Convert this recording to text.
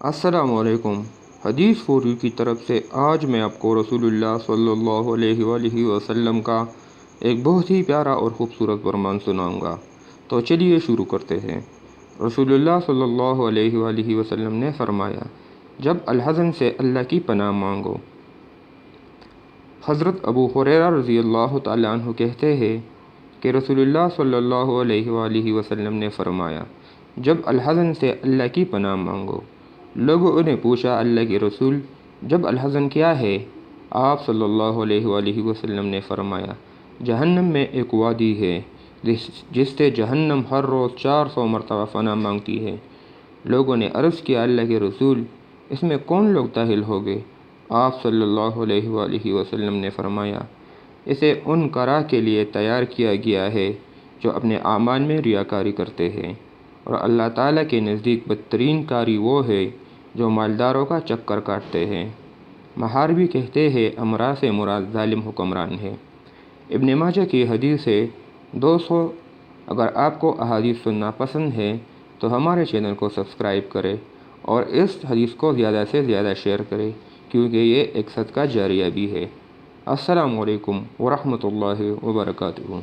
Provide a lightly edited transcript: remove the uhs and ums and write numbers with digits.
السلام علیکم۔ حدیث فور یو کی طرف سے آج میں آپ کو رسول اللہ صلی اللہ علیہ وآلہ وسلم کا ایک بہت ہی پیارا اور خوبصورت فرمان سناؤں گا، تو چلیے شروع کرتے ہیں۔ رسول اللہ صلی اللہ علیہ وآلہ وسلم نے فرمایا، جب الحزن سے اللہ کی پناہ مانگو۔ حضرت ابو ہریرہ رضی اللہ تعالیٰ عنہ کہتے ہیں کہ رسول اللہ صلی اللہ علیہ وآلہ وسلم نے فرمایا، جب الحزن سے اللہ کی پناہ مانگو۔ لوگوں نے پوچھا، اللہ کے رسول، جب الحزن کیا ہے؟ آپ صلی اللہ علیہ وآلہ وسلم نے فرمایا، جہنم میں ایک وادی ہے جس سے جہنم ہر روز 400 مرتبہ پناہ مانگتی ہے۔ لوگوں نے عرض کیا، اللہ کے رسول، اس میں کون لوگ داخل ہوں گے؟ آپ صلی اللہ علیہ وآلہ وسلم نے فرمایا، اسے ان کراہ کے لیے تیار کیا گیا ہے جو اپنے اعمال میں ریاکاری کرتے ہیں، اور اللہ تعالیٰ کے نزدیک بدترین کاری وہ ہے جو مالداروں کا چکر کاٹتے ہیں۔ محاربی کہتے ہیں، امراء سے مراد ظالم حکمران ہے۔ ابن ماجہ کی حدیث ہے۔ دوستو، اگر آپ کو احادیث سننا پسند ہے تو ہمارے چینل کو سبسکرائب کریں اور اس حدیث کو زیادہ سے زیادہ شیئر کریں، کیونکہ یہ ایک صدقہ جاریہ بھی ہے۔ السلام علیکم ورحمۃ اللہ وبرکاتہ۔